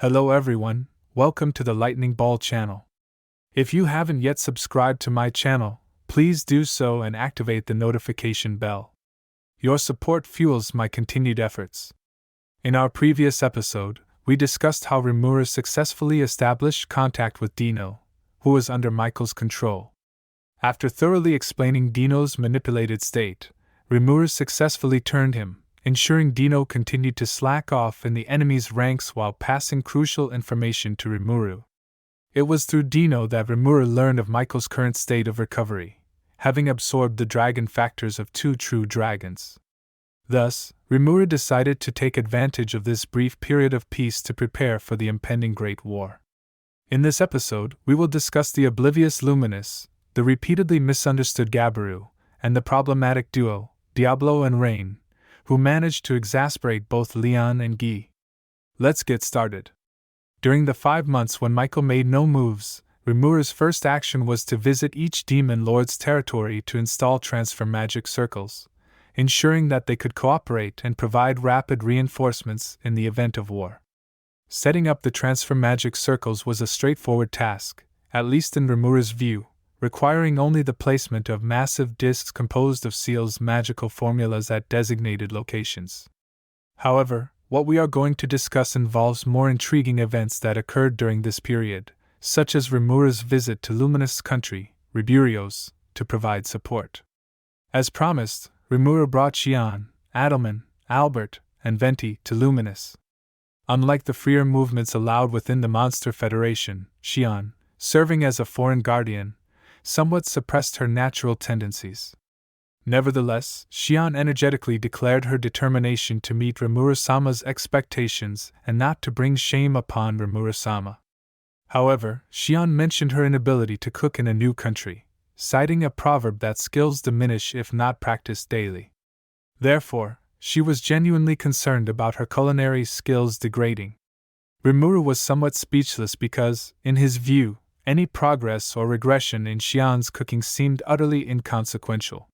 Hello everyone, welcome to the Lightning Ball channel. If you haven't yet subscribed to my channel, please do so and activate the notification bell. Your support fuels my continued efforts. In our previous episode, we discussed how Rimuru successfully established contact with Dino, who was under Michael's control. After thoroughly explaining Dino's manipulated state, Rimuru successfully turned him, ensuring Dino continued to slack off in the enemy's ranks while passing crucial information to Rimuru. It was through Dino that Rimuru learned of Michael's current state of recovery, having absorbed the dragon factors of 2 true dragons. Thus, Rimuru decided to take advantage of this brief period of peace to prepare for the impending Great War. In this episode, we will discuss the oblivious Luminous, the repeatedly misunderstood Gabiru, and the problematic duo, Diablo and Rain, who managed to exasperate both Leon and Guy. Let's get started. During the 5 months when Michael made no moves, Rimuru's first action was to visit each demon lord's territory to install transfer magic circles, ensuring that they could cooperate and provide rapid reinforcements in the event of war. Setting up the transfer magic circles was a straightforward task, at least in Rimuru's view, requiring only the placement of massive discs composed of seals' magical formulas at designated locations. However, what we are going to discuss involves more intriguing events that occurred during this period, such as Rimuru's visit to Luminous' country, Ruberios, to provide support. As promised, Rimuru brought Shion, Adelman, Albert, and Venti to Luminous. Unlike the freer movements allowed within the Monster Federation, Shion, serving as a foreign guardian, somewhat suppressed her natural tendencies. Nevertheless, Shion energetically declared her determination to meet Rimuru-Sama's expectations and not to bring shame upon Rimuru-Sama. However, Shion mentioned her inability to cook in a new country, citing a proverb that skills diminish if not practiced daily. Therefore, she was genuinely concerned about her culinary skills degrading. Rimuru was somewhat speechless because, in his view, any progress or regression in Shion's cooking seemed utterly inconsequential.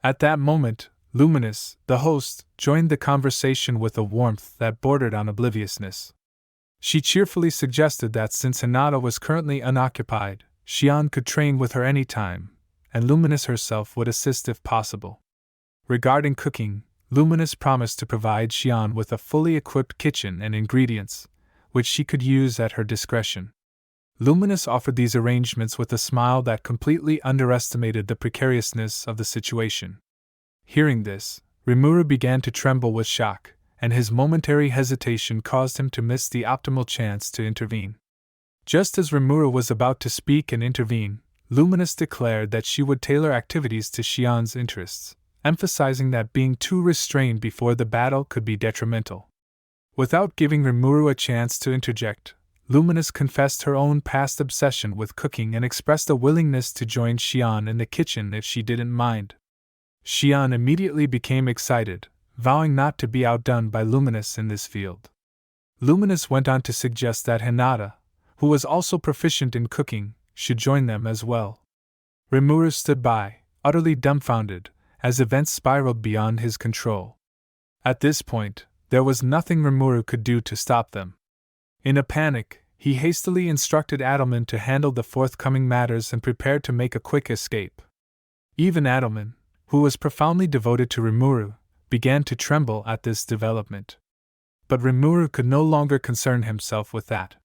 At that moment, Luminous, the host, joined the conversation with a warmth that bordered on obliviousness. She cheerfully suggested that since Hinata was currently unoccupied, Shion could train with her any time, and Luminous herself would assist if possible. Regarding cooking, Luminous promised to provide Shion with a fully equipped kitchen and ingredients, which she could use at her discretion. Luminous offered these arrangements with a smile that completely underestimated the precariousness of the situation. Hearing this, Rimuru began to tremble with shock, and his momentary hesitation caused him to miss the optimal chance to intervene. Just as Rimuru was about to speak and intervene, Luminous declared that she would tailor activities to Shion's interests, emphasizing that being too restrained before the battle could be detrimental. Without giving Rimuru a chance to interject, Luminous confessed her own past obsession with cooking and expressed a willingness to join Shion in the kitchen if she didn't mind. Shion immediately became excited, vowing not to be outdone by Luminous in this field. Luminous went on to suggest that Hinata, who was also proficient in cooking, should join them as well. Rimuru stood by, utterly dumbfounded, as events spiraled beyond his control. At this point, there was nothing Rimuru could do to stop them. In a panic, he hastily instructed Adelman to handle the forthcoming matters and prepared to make a quick escape. Even Adelman, who was profoundly devoted to Rimuru, began to tremble at this development. But Rimuru could no longer concern himself with that.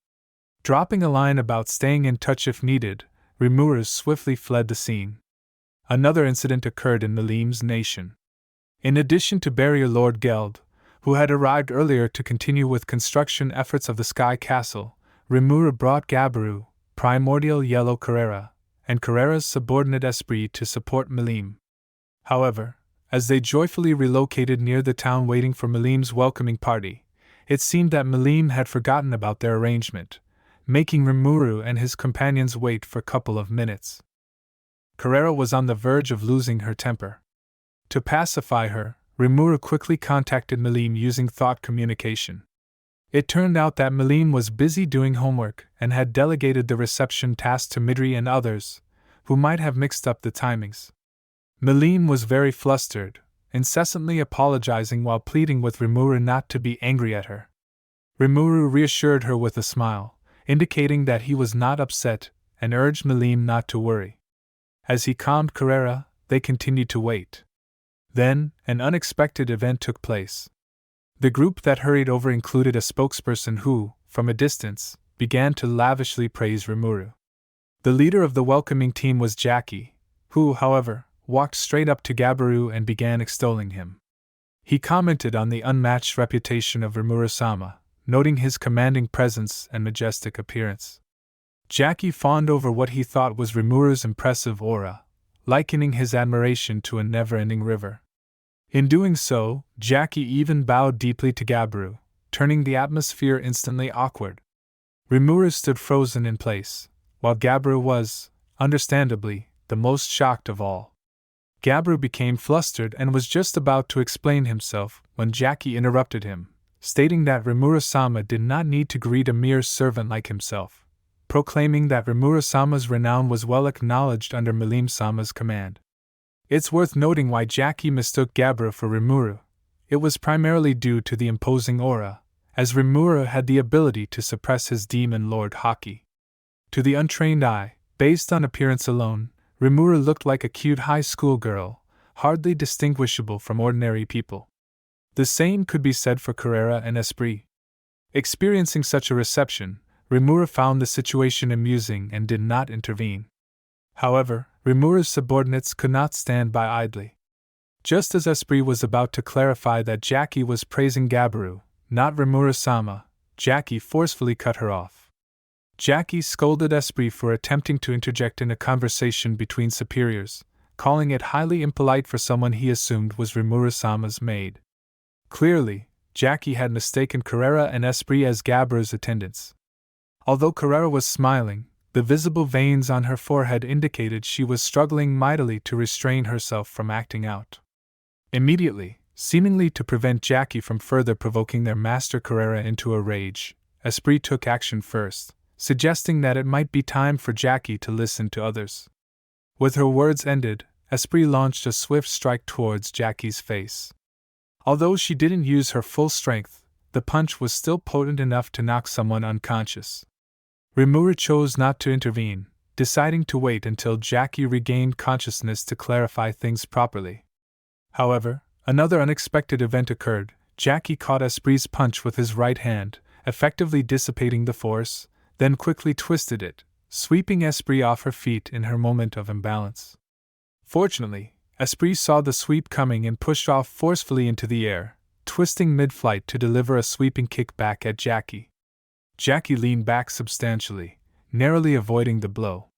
Dropping a line about staying in touch if needed, Rimuru swiftly fled the scene. Another incident occurred in Mlem's nation. In addition to Barrier Lord Geld, who had arrived earlier to continue with construction efforts of the Sky Castle, Rimuru brought Gabiru, Primordial Yellow Carrera, and Carrera's subordinate Esprit to support Mlem. However, as they joyfully relocated near the town waiting for Mlem's welcoming party, it seemed that Mlem had forgotten about their arrangement, making Rimuru and his companions wait for a couple of minutes. Carrera was on the verge of losing her temper. To pacify her, Rimuru quickly contacted Mlem using thought communication. It turned out that Mlem was busy doing homework and had delegated the reception task to Midri and others, who might have mixed up the timings. Mlem was very flustered, incessantly apologizing while pleading with Rimuru not to be angry at her. Rimuru reassured her with a smile, indicating that he was not upset, and urged Mlem not to worry. As he calmed Carrera, they continued to wait. Then, an unexpected event took place. The group that hurried over included a spokesperson who, from a distance, began to lavishly praise Rimuru. The leader of the welcoming team was Jackie, who, however, walked straight up to Gabiru and began extolling him. He commented on the unmatched reputation of Rimuru-Sama, noting his commanding presence and majestic appearance. Jackie fawned over what he thought was Rimuru's impressive aura, likening his admiration to a never-ending river. In doing so, Jackie even bowed deeply to Gabiru, turning the atmosphere instantly awkward. Rimuru stood frozen in place, while Gabiru was, understandably, the most shocked of all. Gabiru became flustered and was just about to explain himself when Jackie interrupted him, stating that Rimuru-Sama did not need to greet a mere servant like himself, proclaiming that Rimuru-Sama's renown was well acknowledged under Mlem-Sama's command. It's worth noting why Jackie mistook Gabiru for Rimuru. It was primarily due to the imposing aura, as Rimuru had the ability to suppress his demon lord haki. To the untrained eye, based on appearance alone, Rimuru looked like a cute high school girl, hardly distinguishable from ordinary people. The same could be said for Carrera and Esprit. Experiencing such a reception, Rimuru found the situation amusing and did not intervene. However, Rimuru's subordinates could not stand by idly. Just as Esprit was about to clarify that Jackie was praising Gabiru, not Rimuru-Sama, Jackie forcefully cut her off. Jackie scolded Esprit for attempting to interject in a conversation between superiors, calling it highly impolite for someone he assumed was Rimuru-Sama's maid. Clearly, Jackie had mistaken Carrera and Esprit as Gabiru's attendants. Although Carrera was smiling, the visible veins on her forehead indicated she was struggling mightily to restrain herself from acting out. Immediately, seemingly to prevent Jackie from further provoking their master Carrera into a rage, Esprit took action first, suggesting that it might be time for Jackie to listen to others. With her words ended, Esprit launched a swift strike towards Jackie's face. Although she didn't use her full strength, the punch was still potent enough to knock someone unconscious. Rimuru chose not to intervene, deciding to wait until Jackie regained consciousness to clarify things properly. However, another unexpected event occurred. Jackie caught Esprit's punch with his right hand, effectively dissipating the force, then quickly twisted it, sweeping Esprit off her feet in her moment of imbalance. Fortunately, Esprit saw the sweep coming and pushed off forcefully into the air, twisting mid-flight to deliver a sweeping kick back at Jackie. Jackie leaned back substantially, narrowly avoiding the blow.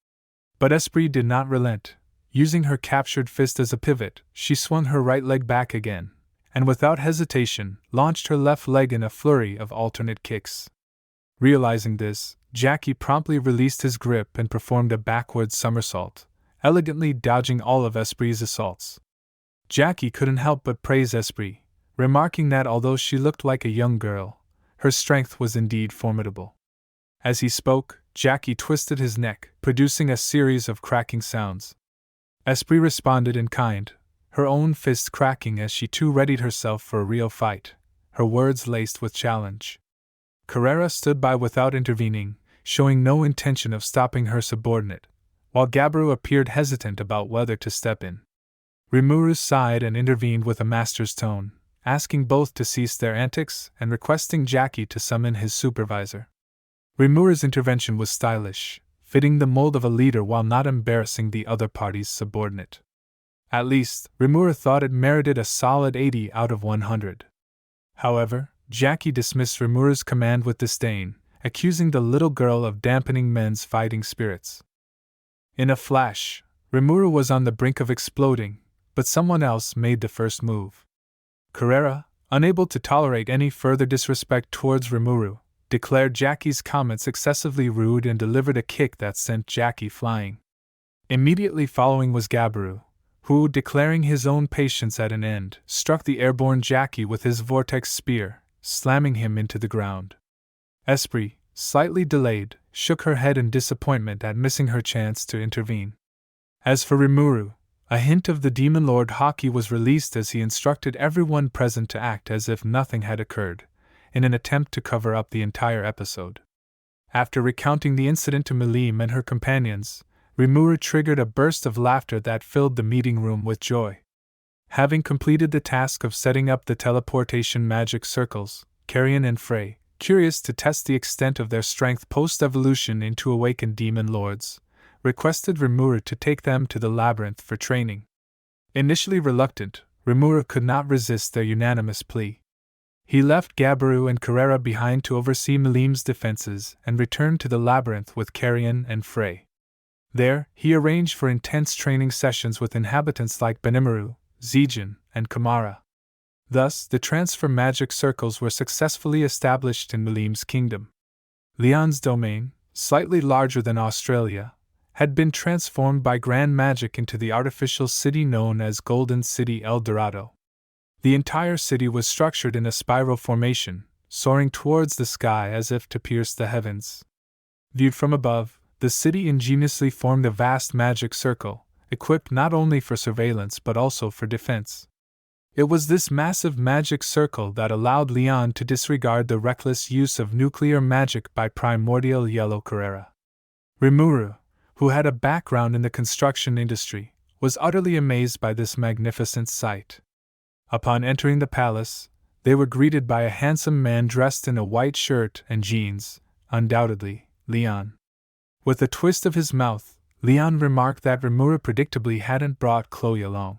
But Esprit did not relent. Using her captured fist as a pivot, she swung her right leg back again, and without hesitation, launched her left leg in a flurry of alternate kicks. Realizing this, Jackie promptly released his grip and performed a backward somersault, elegantly dodging all of Esprit's assaults. Jackie couldn't help but praise Esprit, remarking that although she looked like a young girl, her strength was indeed formidable. As he spoke, Jackie twisted his neck, producing a series of cracking sounds. Esprit responded in kind, her own fist cracking as she too readied herself for a real fight, her words laced with challenge. Carrera stood by without intervening, showing no intention of stopping her subordinate, while Gabiru appeared hesitant about whether to step in. Rimuru sighed and intervened with a master's tone, asking both to cease their antics and requesting Jackie to summon his supervisor. Rimuru's intervention was stylish, fitting the mold of a leader while not embarrassing the other party's subordinate. At least, Rimuru thought it merited a solid 80 out of 100. However, Jackie dismissed Rimuru's command with disdain, accusing the little girl of dampening men's fighting spirits. In a flash, Rimuru was on the brink of exploding, but someone else made the first move. Carrera, unable to tolerate any further disrespect towards Rimuru, declared Jackie's comments excessively rude and delivered a kick that sent Jackie flying. Immediately following was Gabiru, who, declaring his own patience at an end, struck the airborne Jackie with his vortex spear, slamming him into the ground. Esprit, slightly delayed, shook her head in disappointment at missing her chance to intervene. As for Rimuru, a hint of the Demon Lord haki was released as he instructed everyone present to act as if nothing had occurred, in an attempt to cover up the entire episode. After recounting the incident to Mlem and her companions, Rimuru triggered a burst of laughter that filled the meeting room with joy. Having completed the task of setting up the teleportation magic circles, Carrion and Frey, curious to test the extent of their strength post-evolution into awakened demon lords, requested Rimuru to take them to the Labyrinth for training. Initially reluctant, Rimuru could not resist their unanimous plea. He left Gabiru and Carrera behind to oversee Mlem's defenses and returned to the Labyrinth with Carrion and Frey. There, he arranged for intense training sessions with inhabitants like Benimaru, Zijin, and Kamara. Thus, the transfer magic circles were successfully established in Mlem's kingdom. Leon's domain, slightly larger than Australia, had been transformed by grand magic into the artificial city known as Golden City El Dorado. The entire city was structured in a spiral formation, soaring towards the sky as if to pierce the heavens. Viewed from above, the city ingeniously formed a vast magic circle, equipped not only for surveillance but also for defense. It was this massive magic circle that allowed Leon to disregard the reckless use of nuclear magic by Primordial Yellow Carrera. Rimuru, who had a background in the construction industry, was utterly amazed by this magnificent sight. Upon entering the palace, they were greeted by a handsome man dressed in a white shirt and jeans, undoubtedly, Leon. With a twist of his mouth, Leon remarked that Rimuru predictably hadn't brought Chloe along.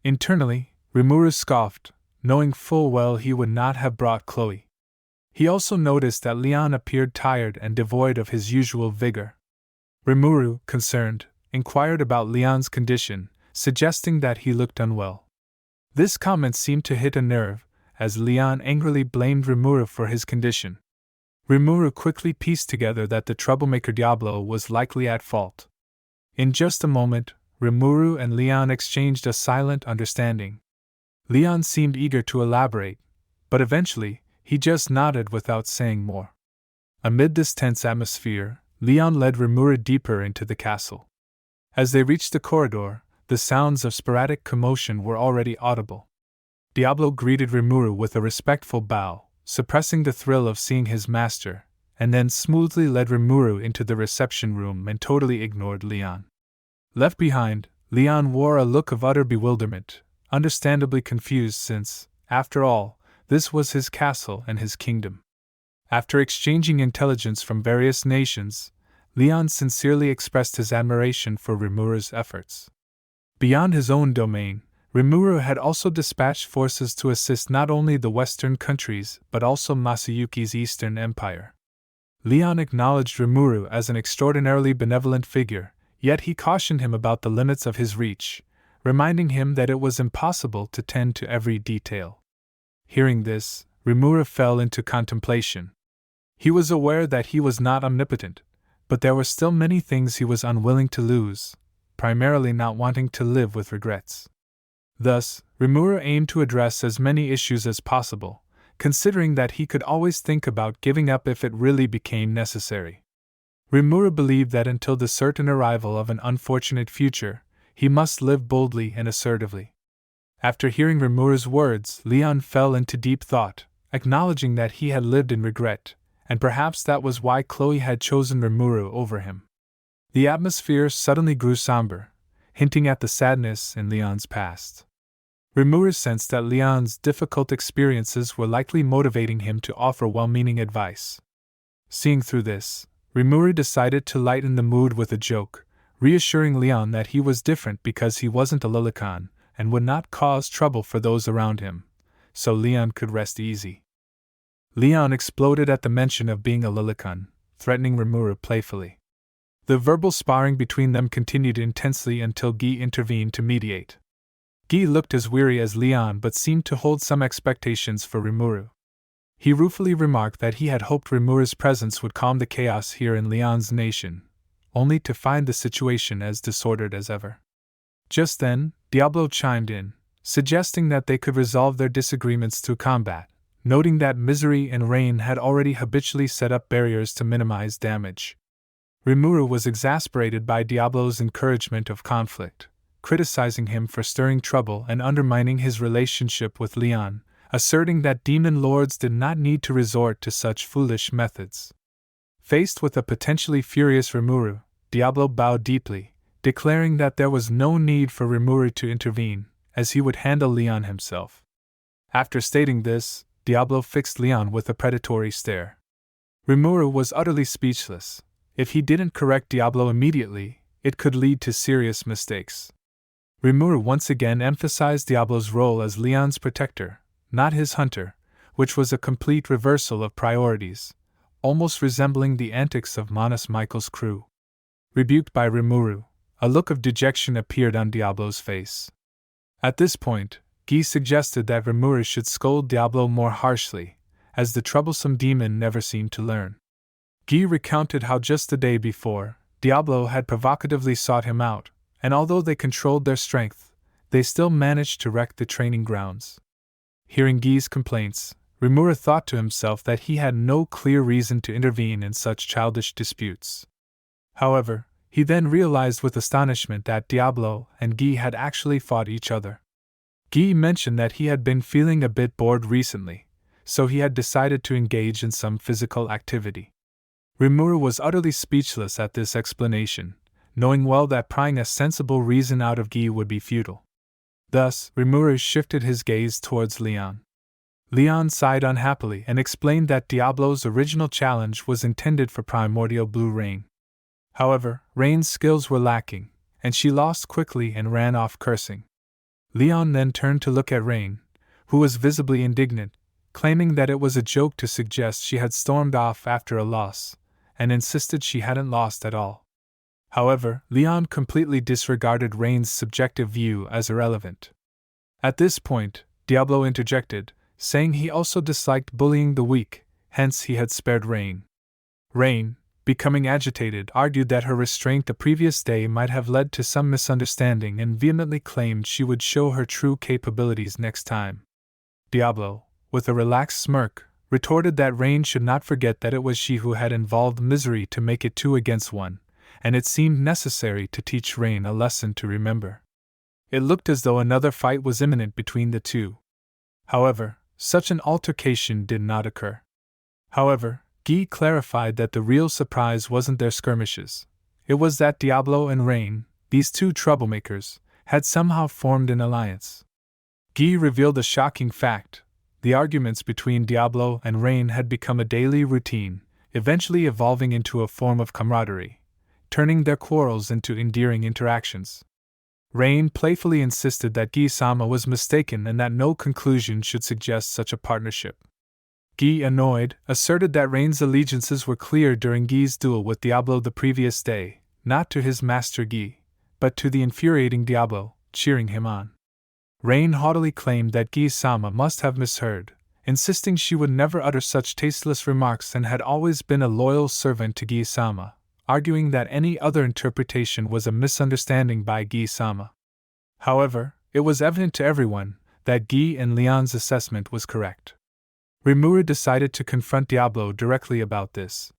Internally, Rimuru scoffed, knowing full well he would not have brought Chloe. He also noticed that Leon appeared tired and devoid of his usual vigor. Rimuru, concerned, inquired about Leon's condition, suggesting that he looked unwell. This comment seemed to hit a nerve, as Leon angrily blamed Rimuru for his condition. Rimuru quickly pieced together that the troublemaker Diablo was likely at fault. In just a moment, Rimuru and Leon exchanged a silent understanding. Leon seemed eager to elaborate, but eventually, he just nodded without saying more. Amid this tense atmosphere, Leon led Rimuru deeper into the castle. As they reached the corridor, the sounds of sporadic commotion were already audible. Diablo greeted Rimuru with a respectful bow, suppressing the thrill of seeing his master, and then smoothly led Rimuru into the reception room and totally ignored Leon. Left behind, Leon wore a look of utter bewilderment, understandably confused since, after all, this was his castle and his kingdom. After exchanging intelligence from various nations, Leon sincerely expressed his admiration for Rimuru's efforts. Beyond his own domain, Rimuru had also dispatched forces to assist not only the Western countries but also Masayuki's Eastern Empire. Leon acknowledged Rimuru as an extraordinarily benevolent figure, yet he cautioned him about the limits of his reach, reminding him that it was impossible to tend to every detail. Hearing this, Rimuru fell into contemplation. He was aware that he was not omnipotent, but there were still many things he was unwilling to lose, primarily not wanting to live with regrets. Thus, Rimuru aimed to address as many issues as possible, considering that he could always think about giving up if it really became necessary. Rimuru believed that until the certain arrival of an unfortunate future, he must live boldly and assertively. After hearing Rimuru's words, Leon fell into deep thought, acknowledging that he had lived in regret, and perhaps that was why Chloe had chosen Rimuru over him. The atmosphere suddenly grew somber, hinting at the sadness in Leon's past. Rimuru sensed that Leon's difficult experiences were likely motivating him to offer well-meaning advice. Seeing through this, Rimuru decided to lighten the mood with a joke, reassuring Leon that he was different because he wasn't a Lilican and would not cause trouble for those around him, so Leon could rest easy. Leon exploded at the mention of being a Lilican, threatening Rimuru playfully. The verbal sparring between them continued intensely until Guy intervened to mediate. Guy looked as weary as Leon but seemed to hold some expectations for Rimuru. He ruefully remarked that he had hoped Rimuru's presence would calm the chaos here in Leon's nation, only to find the situation as disordered as ever. Just then, Diablo chimed in, suggesting that they could resolve their disagreements through combat, noting that Misery and Rain had already habitually set up barriers to minimize damage. Rimuru was exasperated by Diablo's encouragement of conflict, criticizing him for stirring trouble and undermining his relationship with Leon, asserting that demon lords did not need to resort to such foolish methods. Faced with a potentially furious Rimuru, Diablo bowed deeply, declaring that there was no need for Rimuru to intervene, as he would handle Leon himself. After stating this, Diablo fixed Leon with a predatory stare. Rimuru was utterly speechless. If he didn't correct Diablo immediately, it could lead to serious mistakes. Rimuru once again emphasized Diablo's role as Leon's protector, not his hunter, which was a complete reversal of priorities, almost resembling the antics of Manus Michael's crew. Rebuked by Rimuru, a look of dejection appeared on Diablo's face. At this point, Guy suggested that Rimuru should scold Diablo more harshly, as the troublesome demon never seemed to learn. Guy recounted how just the day before, Diablo had provocatively sought him out, and although they controlled their strength, they still managed to wreck the training grounds. Hearing Guy's complaints, Rimuru thought to himself that he had no clear reason to intervene in such childish disputes. However, he then realized with astonishment that Diablo and Guy had actually fought each other. Guy mentioned that he had been feeling a bit bored recently, so he had decided to engage in some physical activity. Rimuru was utterly speechless at this explanation, knowing well that prying a sensible reason out of Guy would be futile. Thus, Rimuru shifted his gaze towards Leon. Leon sighed unhappily and explained that Diablo's original challenge was intended for primordial blue Rain. However, Rain's skills were lacking, and she lost quickly and ran off cursing. Leon then turned to look at Rain, who was visibly indignant, claiming that it was a joke to suggest she had stormed off after a loss, and insisted she hadn't lost at all. However, Leon completely disregarded Rain's subjective view as irrelevant. At this point, Diablo interjected, saying he also disliked bullying the weak, hence he had spared Rain. Rain, becoming agitated, argued that her restraint the previous day might have led to some misunderstanding and vehemently claimed she would show her true capabilities next time. Diablo, with a relaxed smirk, retorted that Rain should not forget that it was she who had involved Misery to make it 2 against 1, and it seemed necessary to teach Rain a lesson to remember. It looked as though another fight was imminent between the two. However, such an altercation did not occur. However, Guy clarified that the real surprise wasn't their skirmishes. It was that Diablo and Rain, these two troublemakers, had somehow formed an alliance. Guy revealed a shocking fact. The arguments between Diablo and Rain had become a daily routine, eventually evolving into a form of camaraderie, turning their quarrels into endearing interactions. Rain playfully insisted that Guy-sama was mistaken and that no conclusion should suggest such a partnership. Guy, annoyed, asserted that Rain's allegiances were clear during Guy's duel with Diablo the previous day, not to his master Guy, but to the infuriating Diablo, cheering him on. Rain haughtily claimed that Guy-sama must have misheard, insisting she would never utter such tasteless remarks and had always been a loyal servant to Guy-sama, arguing that any other interpretation was a misunderstanding by Guy-sama. However, it was evident to everyone that Guy and Leon's assessment was correct. Rimuru decided to confront Diablo directly about this.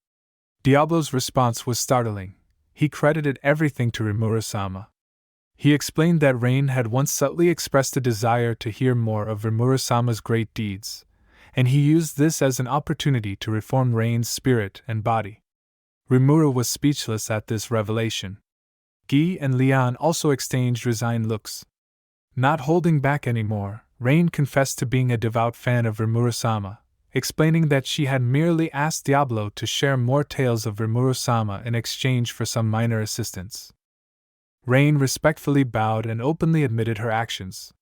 Diablo's response was startling. He credited everything to Rimuru-Sama. He explained that Rain had once subtly expressed a desire to hear more of Rimuru-Sama's great deeds, and he used this as an opportunity to reform Rain's spirit and body. Rimuru was speechless at this revelation. Guy and Leon also exchanged resigned looks. Not holding back anymore, Rain confessed to being a devout fan of Rimuru-Sama, explaining that she had merely asked Diablo to share more tales of Rimuru-Sama in exchange for some minor assistance. Rain respectfully bowed and openly admitted her actions.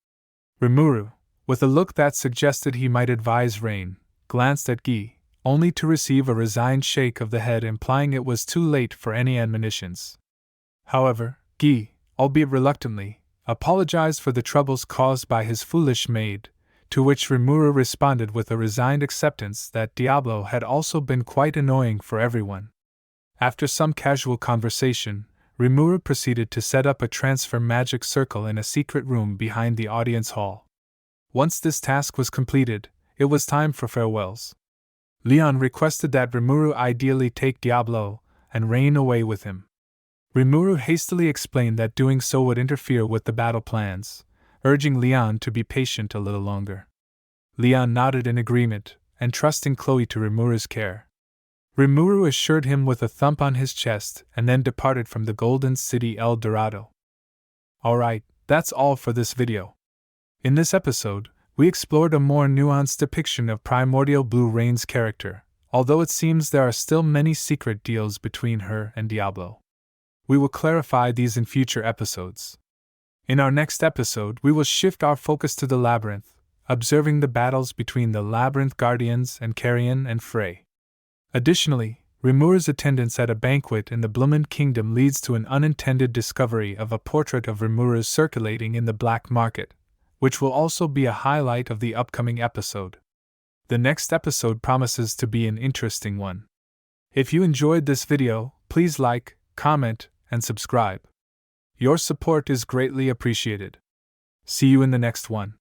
Rimuru, with a look that suggested he might advise Rain, glanced at Guy, only to receive a resigned shake of the head implying it was too late for any admonitions. However, Guy, albeit reluctantly, apologized for the troubles caused by his foolish maid, to which Rimuru responded with a resigned acceptance that Diablo had also been quite annoying for everyone. After some casual conversation, Rimuru proceeded to set up a transfer magic circle in a secret room behind the audience hall. Once this task was completed, it was time for farewells. Leon requested that Rimuru ideally take Diablo and Rain away with him. Rimuru hastily explained that doing so would interfere with the battle plans, urging Leon to be patient a little longer. Leon nodded in agreement, entrusting Chloe to Rimuru's care. Rimuru assured him with a thump on his chest and then departed from the Golden City El Dorado. Alright, that's all for this video. In this episode, we explored a more nuanced depiction of Primordial Blue Rain's character, although it seems there are still many secret deals between her and Diablo. We will clarify these in future episodes. In our next episode, we will shift our focus to the Labyrinth, observing the battles between the Labyrinth Guardians and Carrion and Frey. Additionally, Rimuru's attendance at a banquet in the Blumend Kingdom leads to an unintended discovery of a portrait of Rimuru circulating in the black market, which will also be a highlight of the upcoming episode. The next episode promises to be an interesting one. If you enjoyed this video, please like, comment, and subscribe. Your support is greatly appreciated. See you in the next one.